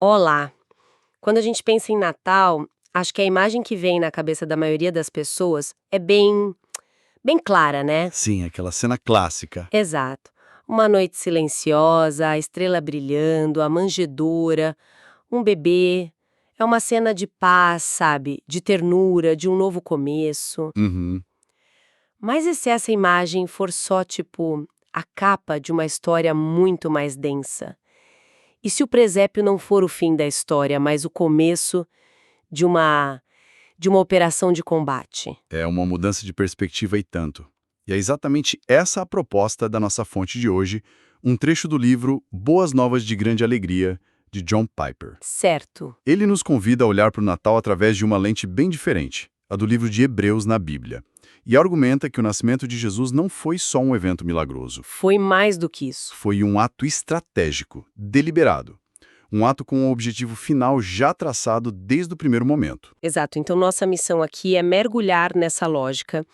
Olá! Quando a gente pensa em Natal, acho que a imagem que vem na cabeça da maioria das pessoas é bem clara, né? Sim, aquela cena clássica. Exato. Uma noite silenciosa, a estrela brilhando, a manjedoura, um bebê. É uma cena de paz, sabe? De ternura, de um novo começo. Uhum. Mas e se essa imagem for só, tipo, a capa de uma história muito mais densa? E se o presépio não for o fim da história, mas o começo de uma operação de combate? É uma mudança de perspectiva e tanto. E é exatamente essa a proposta da nossa fonte de hoje, um trecho do livro Boas Novas de Grande Alegria, de John Piper. Certo. Ele nos convida a olhar para o Natal através de uma lente bem diferente, a do livro de Hebreus na Bíblia, e argumenta que o nascimento de Jesus não foi só um evento milagroso. Foi mais do que isso. Foi um ato estratégico, deliberado. Um ato com um objetivo final já traçado desde o primeiro momento. Exato. Então, nossa missão aqui é mergulhar nessa lógica.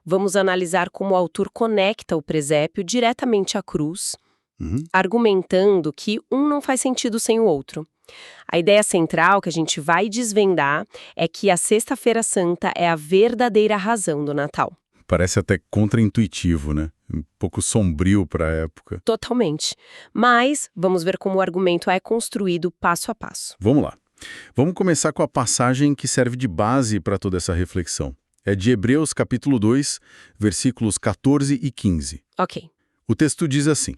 Vamos analisar como o autor conecta o presépio diretamente à cruz, Uhum. argumentando que um não faz sentido sem o outro. A ideia central que a gente vai desvendar é que a Sexta-feira Santa é a verdadeira razão do Natal. Parece até contraintuitivo, né? Um pouco sombrio para a época. Totalmente. Mas vamos ver como o argumento é construído passo a passo. Vamos lá. Vamos começar com a passagem que serve de base para toda essa reflexão. É de Hebreus capítulo 2, versículos 14 e 15. Ok. O texto diz assim: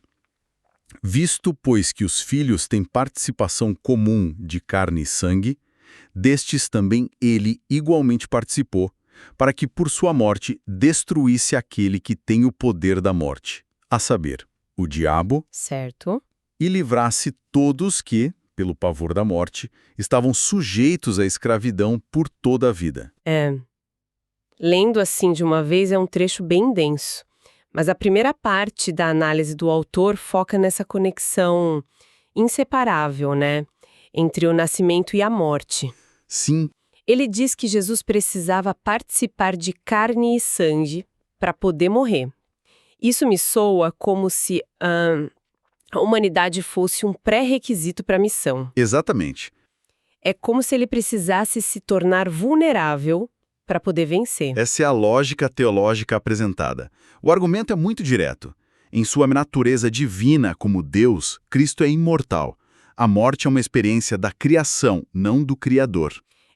Visto, pois, que os filhos têm participação comum de carne e sangue, destes também ele igualmente participou, para que por sua morte destruísse aquele que tem o poder da morte, a saber, o diabo, Certo. e livrasse todos que, pelo pavor da morte, estavam sujeitos à escravidão por toda a vida. Lendo assim de uma vez é um trecho bem denso. Mas a primeira parte da análise do autor foca nessa conexão inseparável, né? Entre o nascimento e a morte. Sim, Ele diz que Jesus precisava participar de carne e sangue para poder morrer. Isso me soa como se a humanidade fosse um pré-requisito para a missão. exatamente. É como se ele precisasse se tornar vulnerável para poder vencer. Essa é a lógica teológica apresentada. O argumento é muito direto. Em sua natureza divina como Deus, Cristo é imortal. A morte é uma experiência da criação, não do Criador.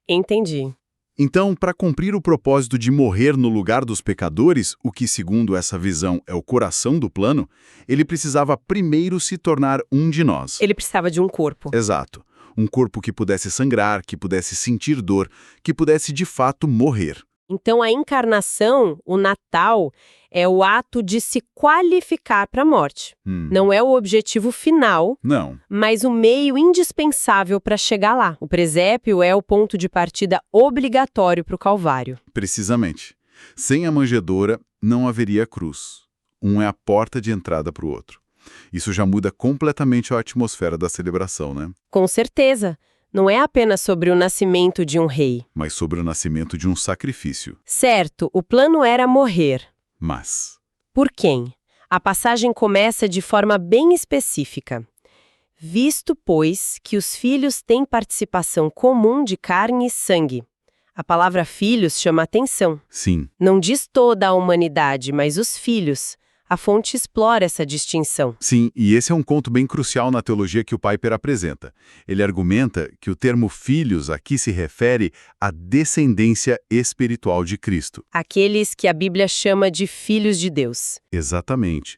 Entendi. Então, para cumprir o propósito de morrer no lugar dos pecadores, o que, segundo essa visão, é o coração do plano, ele precisava primeiro se tornar um de nós. Ele precisava de um corpo. Exato. Um corpo que pudesse sangrar, que pudesse sentir dor, que pudesse de fato morrer. Então, a encarnação, o Natal, é o ato de se qualificar para a morte. Não é o objetivo final, Não. mas o meio indispensável para chegar lá. O presépio é o ponto de partida obrigatório para o Calvário. Precisamente. Sem a manjedoura, não haveria cruz. Um é a porta de entrada para o outro. Isso já muda completamente a atmosfera da celebração, né? Com certeza. Não é apenas sobre o nascimento de um rei. Mas sobre o nascimento de um sacrifício. Certo, o plano era morrer. Mas, Por quem? A passagem começa de forma bem específica. Visto, pois, que os filhos têm participação comum de carne e sangue. A palavra filhos chama atenção. sim, Não diz toda a humanidade, mas os filhos. A fonte explora essa distinção. sim, e esse é um ponto bem crucial na teologia que o Piper apresenta. Ele argumenta que o termo filhos aqui se refere à descendência espiritual de Cristo. Aqueles que a Bíblia chama de filhos de Deus. Exatamente.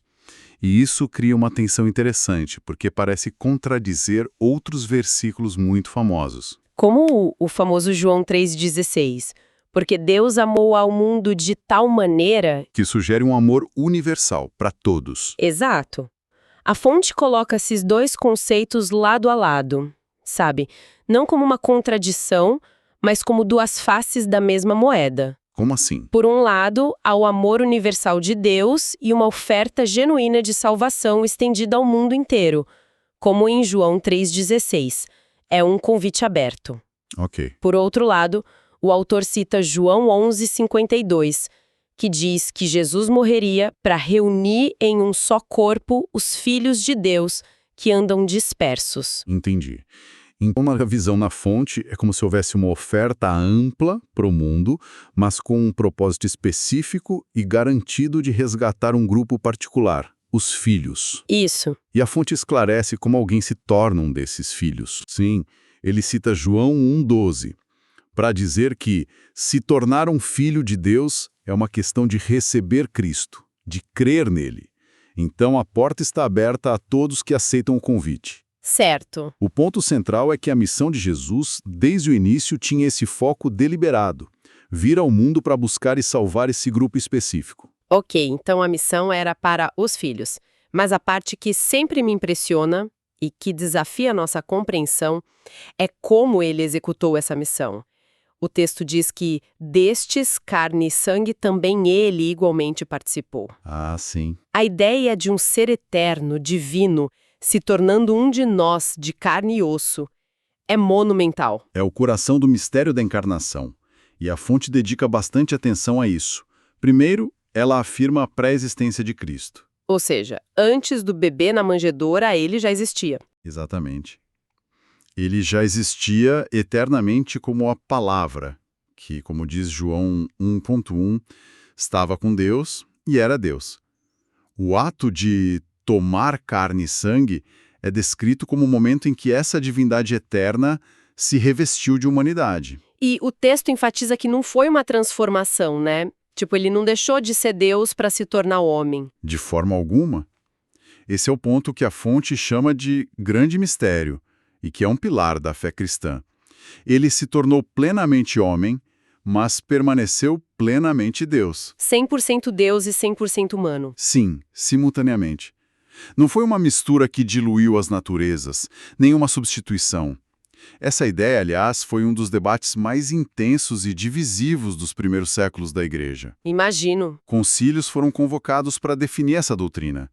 E isso cria uma tensão interessante, porque parece contradizer outros versículos muito famosos. Como o famoso João 3,16. Porque Deus amou ao mundo de tal maneira... Que sugere um amor universal para todos. Exato. A fonte coloca esses dois conceitos lado a lado, sabe? Não como uma contradição, mas como duas faces da mesma moeda. Como assim? Por um lado, há o amor universal de Deus e uma oferta genuína de salvação estendida ao mundo inteiro, como em João 3,16. É um convite aberto. Ok. Por outro lado, o autor cita João 11,52, que diz que Jesus morreria para reunir em um só corpo os filhos de Deus que andam dispersos. Entendi. Então, na visão na fonte, é como se houvesse uma oferta ampla para o mundo, mas com um propósito específico e garantido de resgatar um grupo particular, os filhos. Isso. E a fonte esclarece como alguém se torna um desses filhos. Sim, ele cita João 1,12, para dizer que se tornar um filho de Deus é uma questão de receber Cristo, de crer nele. Então a porta está aberta a todos que aceitam o convite. Certo. O ponto central é que a missão de Jesus, desde o início, tinha esse foco deliberado: vir ao mundo para buscar e salvar esse grupo específico. Ok, então a missão era para os filhos. Mas a parte que sempre me impressiona e que desafia a nossa compreensão é como ele executou essa missão. O texto diz que destes, carne e sangue, também ele igualmente participou. Ah, sim. A ideia de um ser eterno, divino, se tornando um de nós, de carne e osso, é monumental. É o coração do mistério da encarnação. E a fonte dedica bastante atenção a isso. Primeiro, ela afirma a pré-existência de Cristo. Ou seja, antes do bebê na manjedoura, ele já existia. Exatamente. Ele já existia eternamente como a palavra, que, como diz João 1,1, estava com Deus e era Deus. O ato de tomar carne e sangue é descrito como o momento em que essa divindade eterna se revestiu de humanidade. E o texto enfatiza que não foi uma transformação, né? Tipo, ele não deixou de ser Deus para se tornar homem. De forma alguma. Esse é o ponto que a fonte chama de grande mistério, e que é um pilar da fé cristã. Ele se tornou plenamente homem, mas permaneceu plenamente Deus. 100% Deus e 100% humano. Sim, simultaneamente. Não foi uma mistura que diluiu as naturezas, nem uma substituição. Essa ideia, aliás, foi um dos debates mais intensos e divisivos dos primeiros séculos da Igreja. Imagino. Concílios foram convocados para definir essa doutrina.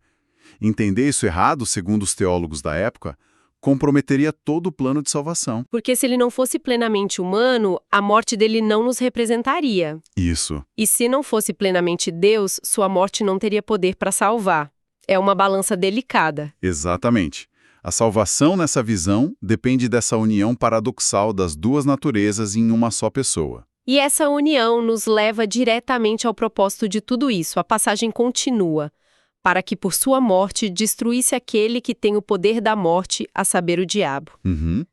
Entender isso errado, segundo os teólogos da época, comprometeria todo o plano de salvação. Porque se ele não fosse plenamente humano, a morte dele não nos representaria. Isso. E se não fosse plenamente Deus, sua morte não teria poder para salvar. É uma balança delicada. Exatamente. A salvação nessa visão depende dessa união paradoxal das duas naturezas em uma só pessoa. E essa união nos leva diretamente ao propósito de tudo isso. A passagem continua. Para que por sua morte destruísse aquele que tem o poder da morte, a saber, o diabo.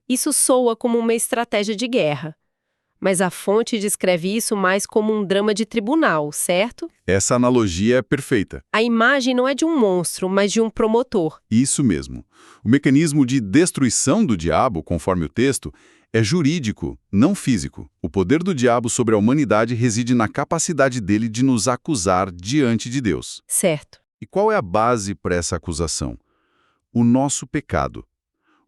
Isso soa como uma estratégia de guerra. Mas a fonte descreve isso mais como um drama de tribunal, certo? Essa analogia é perfeita. A imagem não é de um monstro, mas de um promotor. Isso mesmo. O mecanismo de destruição do diabo, conforme o texto, é jurídico, não físico. O poder do diabo sobre a humanidade reside na capacidade dele de nos acusar diante de Deus. Certo. E qual é a base para essa acusação? O nosso pecado.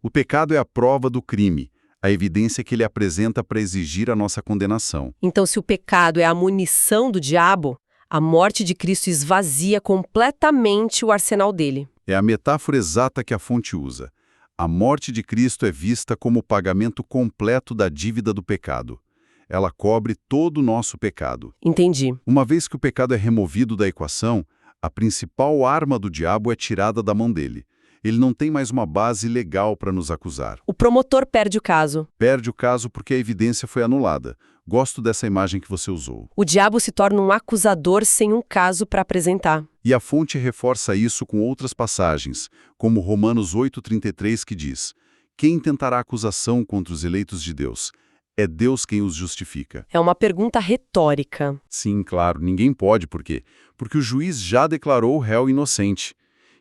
O pecado é a prova do crime, a evidência que ele apresenta para exigir a nossa condenação. Então, se o pecado é a munição do diabo, a morte de Cristo esvazia completamente o arsenal dele. É a metáfora exata que a fonte usa. A morte de Cristo é vista como o pagamento completo da dívida do pecado. Ela cobre todo o nosso pecado. Entendi. Uma vez que o pecado é removido da equação, a principal arma do diabo é tirada da mão dele. Ele não tem mais uma base legal para nos acusar. O promotor perde o caso. Perde o caso porque a evidência foi anulada. Gosto dessa imagem que você usou. O diabo se torna um acusador sem um caso para apresentar. E a fonte reforça isso com outras passagens, como Romanos 8,33, que diz: quem tentará acusação contra os eleitos de Deus? É Deus quem os justifica. É uma pergunta retórica. Sim, claro, ninguém pode, por quê? Porque o juiz já declarou o réu inocente.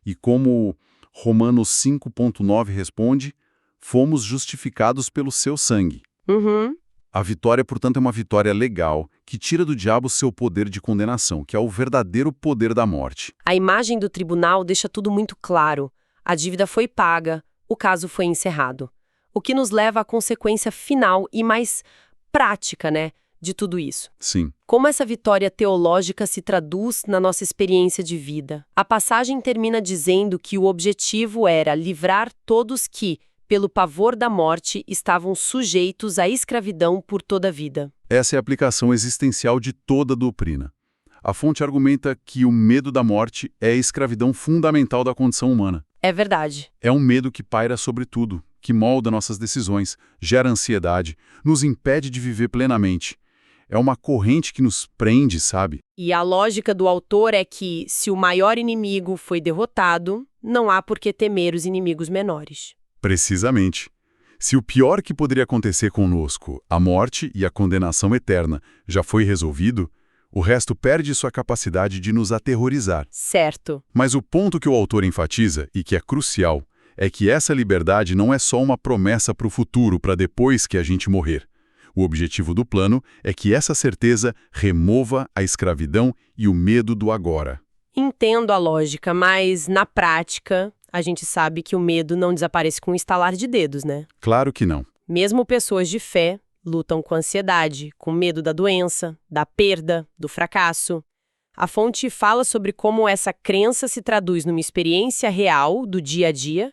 E como Romanos 5,9 responde, fomos justificados pelo seu sangue. A vitória, portanto, é uma vitória legal, que tira do diabo seu poder de condenação, que é o verdadeiro poder da morte. A imagem do tribunal deixa tudo muito claro. A dívida foi paga, o caso foi encerrado. O que nos leva à consequência final e mais prática, né, de tudo isso. Sim. Como essa vitória teológica se traduz na nossa experiência de vida? A passagem termina dizendo que o objetivo era livrar todos que, pelo pavor da morte, estavam sujeitos à escravidão por toda a vida. Essa é a aplicação existencial de toda a doutrina. A fonte argumenta que o medo da morte é a escravidão fundamental da condição humana. É verdade. É um medo que paira sobre tudo, que molda nossas decisões, gera ansiedade, nos impede de viver plenamente. É uma corrente que nos prende, sabe? E a lógica do autor é que, se o maior inimigo foi derrotado, não há por que temer os inimigos menores. Precisamente. Se o pior que poderia acontecer conosco, a morte e a condenação eterna, já foi resolvido, o resto perde sua capacidade de nos aterrorizar. Certo. Mas o ponto que o autor enfatiza, e que é crucial, é que essa liberdade não é só uma promessa para o futuro, para depois que a gente morrer. O objetivo do plano é que essa certeza remova a escravidão e o medo do agora. Entendo a lógica, mas, na prática, a gente sabe que o medo não desaparece com um estalar de dedos, né? Claro que não. Mesmo pessoas de fé lutam com ansiedade, com medo da doença, da perda, do fracasso. A fonte fala sobre como essa crença se traduz numa experiência real do dia a dia.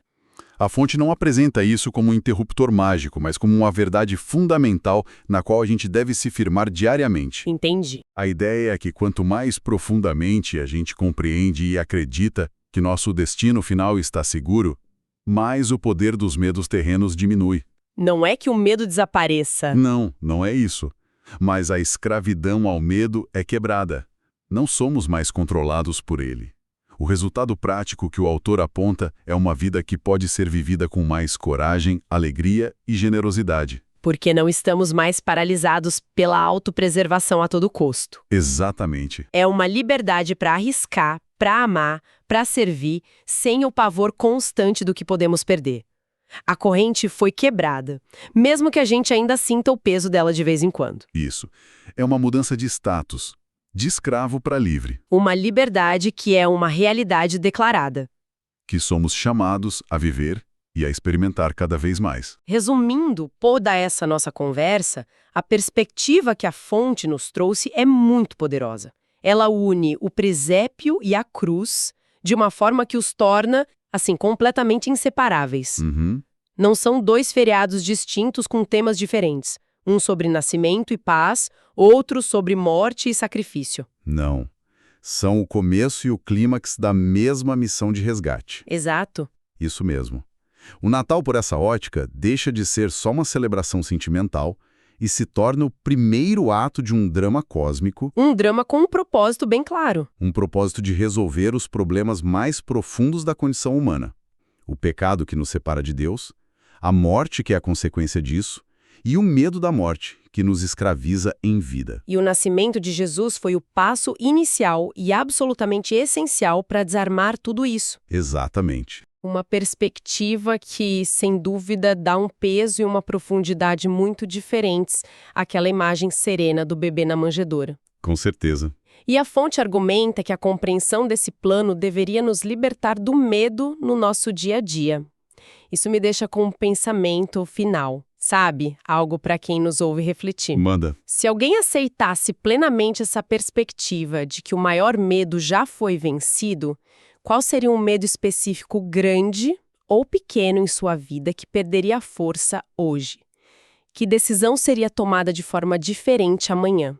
A fonte não apresenta isso como um interruptor mágico, mas como uma verdade fundamental na qual a gente deve se firmar diariamente. Entendi. A ideia é que quanto mais profundamente a gente compreende e acredita que nosso destino final está seguro, mais o poder dos medos terrenos diminui. Não é que o medo desapareça. Não, não é isso. Mas a escravidão ao medo é quebrada. Não somos mais controlados por ele. O resultado prático que o autor aponta é uma vida que pode ser vivida com mais coragem, alegria e generosidade. Porque não estamos mais paralisados pela autopreservação a todo custo. Exatamente. É uma liberdade para arriscar, para amar, para servir, sem o pavor constante do que podemos perder. A corrente foi quebrada, mesmo que a gente ainda sinta o peso dela de vez em quando. Isso. É uma mudança de status, de escravo para livre, Uma liberdade que é uma realidade declarada. que somos chamados a viver e a experimentar cada vez mais. Resumindo toda essa nossa conversa, a perspectiva que a fonte nos trouxe é muito poderosa. Ela une o presépio e a cruz de uma forma que os torna, assim, completamente inseparáveis. Não são dois feriados distintos com temas diferentes. Um sobre nascimento e paz, outro sobre morte e sacrifício. Não. São o começo e o clímax da mesma missão de resgate. Exato. Isso mesmo. O Natal, por essa ótica, deixa de ser só uma celebração sentimental e se torna o primeiro ato de um drama cósmico, Um drama com um propósito bem claro. um propósito de resolver os problemas mais profundos da condição humana. O pecado que nos separa de Deus, a morte que é a consequência disso, e o medo da morte, que nos escraviza em vida. E o nascimento de Jesus foi o passo inicial e absolutamente essencial para desarmar tudo isso. Exatamente. Uma perspectiva que, sem dúvida, dá um peso e uma profundidade muito diferentes àquela imagem serena do bebê na manjedoura. Com certeza. E a fonte argumenta que a compreensão desse plano deveria nos libertar do medo no nosso dia a dia. Isso me deixa com um pensamento final, sabe? Algo para quem nos ouve refletir. Manda. Se alguém aceitasse plenamente essa perspectiva de que o maior medo já foi vencido, qual seria um medo específico grande ou pequeno em sua vida que perderia força hoje? Que decisão seria tomada de forma diferente amanhã?